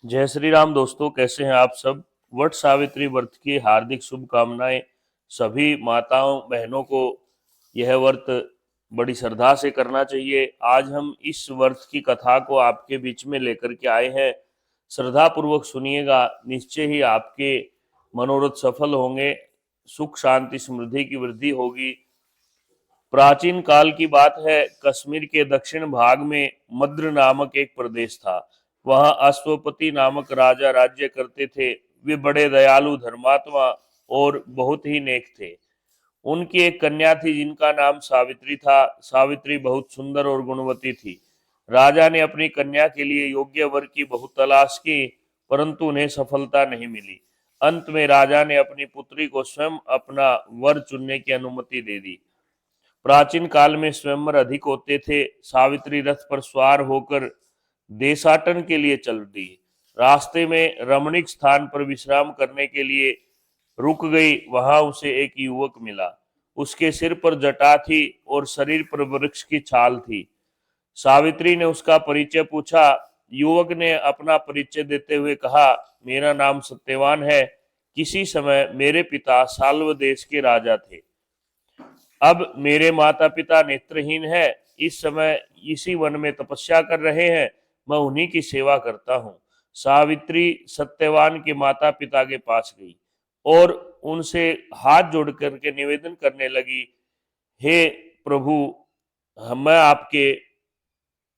जय श्री राम दोस्तों, कैसे हैं आप सब। वट सावित्री व्रत की हार्दिक शुभकामनाएं। सभी माताओं बहनों को यह व्रत बड़ी श्रद्धा से करना चाहिए। आज हम इस व्रत की कथा को आपके बीच में लेकर के आए हैं। श्रद्धा पूर्वक सुनिएगा, निश्चय ही आपके मनोरथ सफल होंगे, सुख शांति समृद्धि की वृद्धि होगी। प्राचीन काल की बात है, कश्मीर के दक्षिण भाग में मद्र नामक एक प्रदेश था। वहां अश्वपति नामक राजा राज्य करते थे। वे बड़े दयालु, धर्मात्मा और बहुत ही नेक थे। उनकी एक कन्या थी जिनका नाम सावित्री था। सावित्री बहुत सुंदर और गुणवती थी। राजा ने अपनी कन्या के लिए योग्य वर की बहुत तलाश की, परंतु उन्हें सफलता नहीं मिली। अंत में राजा ने अपनी पुत्री को स्वयं अपना वर चुनने की अनुमति दे दी। प्राचीन काल में स्वयंवर अधिक होते थे। सावित्री रथ पर सवार होकर देशाटन के लिए चल दी। रास्ते में रमणीक स्थान पर विश्राम करने के लिए रुक गई। वहां उसे एक युवक मिला। उसके सिर पर जटा थी और शरीर पर वृक्ष की छाल थी। सावित्री ने उसका परिचय पूछा। युवक ने अपना परिचय देते हुए कहा, मेरा नाम सत्यवान है। किसी समय मेरे पिता साल्व देश के राजा थे। अब मेरे माता पिता नेत्रहीन है। इस समय इसी वन में तपस्या कर रहे हैं। मैं उन्हीं की सेवा करता हूँ। सावित्री सत्यवान के माता पिता के पास गई और उनसे हाथ जोड़ करके निवेदन करने लगी, हे प्रभु, मैं आपके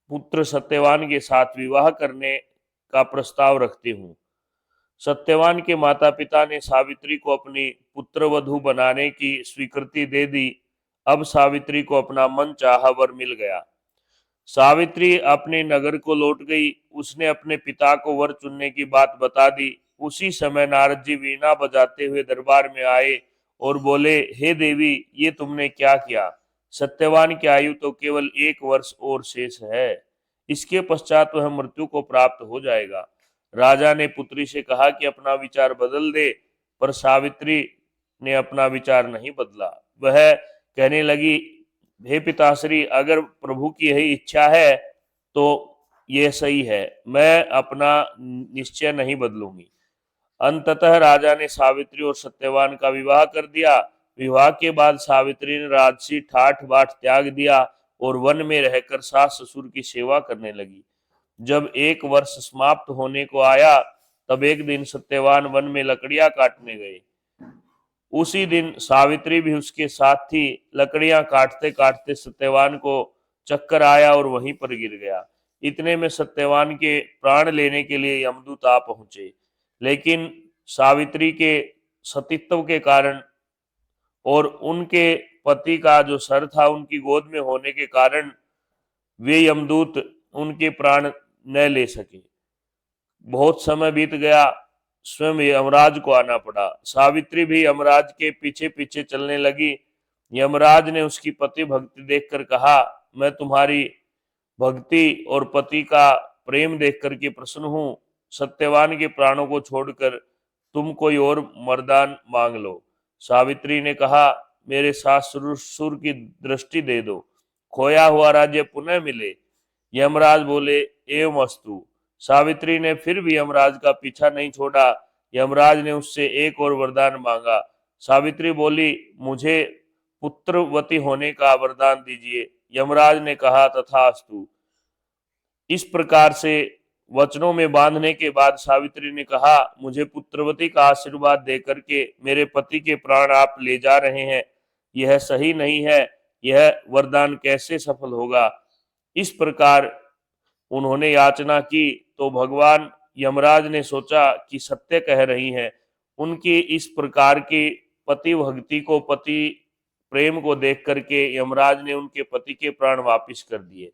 पुत्र सत्यवान के साथ विवाह करने का प्रस्ताव रखती हूँ। सत्यवान के माता पिता ने सावित्री को अपनी पुत्रवधू बनाने की स्वीकृति दे दी। अब सावित्री को अपना मन चाहा वर मिल गया। सावित्री अपने नगर को लौट गई। उसने अपने पिता को वर चुनने की बात बता दी। उसी समय नारद जी वीणा बजाते हुए दरबार में आए और बोले, हे देवी, ये तुमने क्या किया। सत्यवान की आयु तो केवल 1 वर्ष और शेष है। इसके पश्चात वह मृत्यु को प्राप्त हो जाएगा। राजा ने पुत्री से कहा कि अपना विचार बदल दे, पर सावित्री ने अपना विचार नहीं बदला। वह कहने लगी, हे पिताश्री, अगर प्रभु की यही इच्छा है तो यह सही है, मैं अपना निश्चय नहीं बदलूंगी। अंततः राजा ने सावित्री और सत्यवान का विवाह कर दिया। विवाह के बाद सावित्री ने राजसी ठाठ बाट त्याग दिया और वन में रहकर सास ससुर की सेवा करने लगी। जब 1 वर्ष समाप्त होने को आया, तब एक दिन सत्यवान वन में लकड़ियां काटने गए। उसी दिन सावित्री भी उसके साथ थी। लकड़ियां काटते काटते सत्यवान को चक्कर आया और वहीं पर गिर गया। इतने में सत्यवान के प्राण लेने के लिए यमदूत आ पहुंचे, लेकिन सावित्री के सतीत्व के कारण और उनके पति का जो सर था उनकी गोद में होने के कारण वे यमदूत उनके प्राण न ले सके। बहुत समय बीत गया, स्वयं यमराज को आना पड़ा। सावित्री भी यमराज के पीछे पीछे चलने लगी। यमराज ने उसकी पति भक्ति देखकर कहा, मैं तुम्हारी भक्ति और पति का प्रेम देख करके प्रसन्न हूँ। सत्यवान के प्राणों को छोड़कर तुम कोई और वरदान मांग लो। सावित्री ने कहा, मेरे सास ससुर की दृष्टि दे दो, खोया हुआ राज्य पुनः मिले। यमराज बोले, एवं अस्तु। सावित्री ने फिर भी यमराज का पीछा नहीं छोड़ा। यमराज ने उससे एक और वरदान मांगा। सावित्री बोली, मुझे पुत्रवती होने का वरदान दीजिए। यमराज ने कहा, तथास्तु। इस प्रकार से वचनों में बांधने के बाद सावित्री ने कहा, मुझे पुत्रवती का आशीर्वाद देकर के मेरे पति के प्राण आप ले जा रहे हैं, यह सही नहीं है। यह वरदान कैसे सफल होगा। इस प्रकार उन्होंने याचना की तो भगवान यमराज ने सोचा कि सत्य कह रही हैं। उनकी इस प्रकार की पति भक्ति को, पति प्रेम को देख करके यमराज ने उनके पति के प्राण वापिस कर दिए।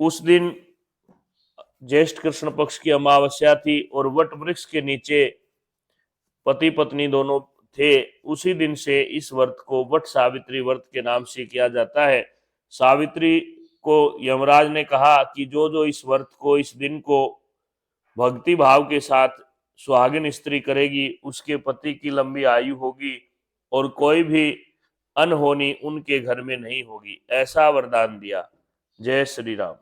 उस दिन ज्येष्ठ कृष्ण पक्ष की अमावस्या थी और वट वृक्ष के नीचे पति पत्नी दोनों थे। उसी दिन से इस व्रत को वट सावित्री व्रत के नाम से किया जाता है। सावित्री को यमराज ने कहा कि जो जो इस व्रत को, इस दिन को भक्ति भाव के साथ सुहागिन स्त्री करेगी, उसके पति की लंबी आयु होगी और कोई भी अनहोनी उनके घर में नहीं होगी। ऐसा वरदान दिया। जय श्री राम।